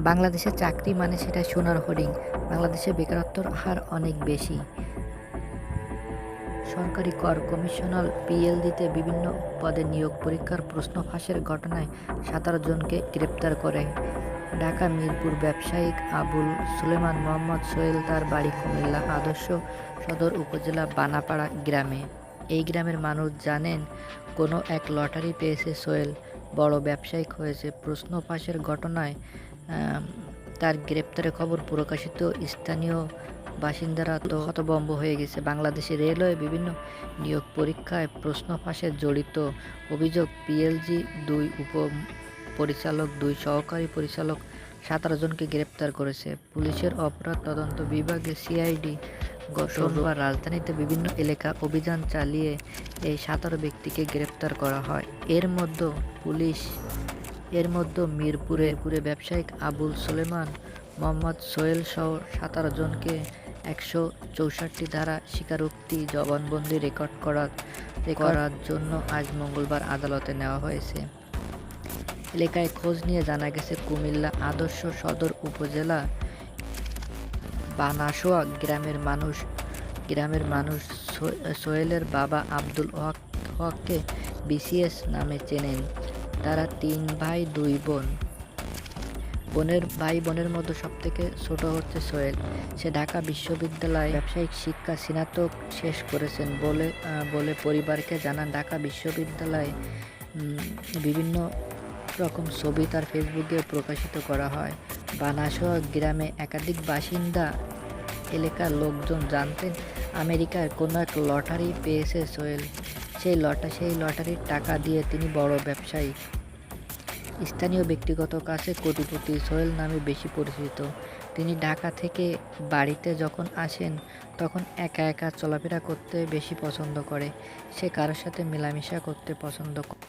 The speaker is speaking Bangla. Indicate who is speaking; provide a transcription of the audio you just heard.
Speaker 1: বাংলাদেশে চাকরি মানে সেটা সোনার হরিণ। বাংলাদেশে বেকারত্বের হার অনেক বেশি। সরকারি কর কমিশনার পিএলডিতে বিভিন্ন পদে নিয়োগ পরীক্ষার প্রশ্ন ফাঁসের ঘটনায় 17 জনকে গ্রেপ্তার করে ঢাকা মিরপুর। ব্যবসায়িক আবুল সুলেমান মোহাম্মদ সোহেল, তার বাড়ি কুমিল্লা আদর্শ সদর উপজেলা বানাপাড়া গ্রামে। এই গ্রামের মানুষ জানেন, কোনো এক লটারি পেয়েছে সোহেল, বড় ব্যবসায়িক হয়েছে। প্রশ্ন ফাঁসের ঘটনায় তার গ্রেপ্তারের খবর প্রকাশিত, স্থানীয় বাসিন্দারা তো হতভম্ব হয়ে গেছে। বাংলাদেশে রেলওয়ে বিভিন্ন নিয়োগ পরীক্ষায় প্রশ্ন ফাঁসে জড়িত অভিযোগ পিএলজি 2 উপপরিচালক, 2 সহকারী পরিচালক 17 জনকে গ্রেপ্তার করেছে পুলিশের অপরাধ তদন্ত বিভাগের সিআইডি। গত রোববার রাজধানীতে বিভিন্ন এলাকা অভিযান চালিয়ে এই 17 ব্যক্তিকে গ্রেপ্তার করা হয়। এর মধ্যে মিরপুরে ব্যবসায়িক আবুল সুলেমান মোহাম্মদ সোহেল সহ 17 জনকে 164 ধারা স্বীকারোক্তি জবানবন্দি রেকর্ড করার জন্য আজ মঙ্গলবার আদালতে নেওয়া হয়েছে। এলাকায় খোঁজ নিয়ে জানা গেছে, কুমিল্লা আদর্শ সদর উপজেলা বানাসোয়া গ্রামের মানুষ সোহেলের বাবা আব্দুল হককে বিসিএস নামে চেনেন। তারা 3 ভাই 2 বোন। বোনের মধ্যে সবথেকে ছোট হচ্ছে সোহেল। সে ঢাকা বিশ্ববিদ্যালয়ে ব্যবসায়িক শিক্ষা স্নাতক শেষ করেছেন বলে পরিবারকে জানান। ঢাকা বিশ্ববিদ্যালয়ে বিভিন্ন রকম ছবি তার ফেসবুকে প্রকাশিত করা হয়। বানাসোয়া গ্রামে একাধিক বাসিন্দা এলাকার লোকজন জানতেন, আমেরিকার কোনো এক লটারি পেয়েছে সোহেল। সেই লটারির টাকা দিয়ে তিনি বড় ব্যবসায়ী। স্থানীয় ব্যক্তিগত কাছে কোটিপতি সোহেল নামে বেশি পরিচিত। তিনি ঢাকা থেকে বাড়িতে যখন আসেন তখন একা একা চলাফেরা করতে বেশি পছন্দ করে। সে কারোর সাথে মেলামেশা করতে পছন্দ করে।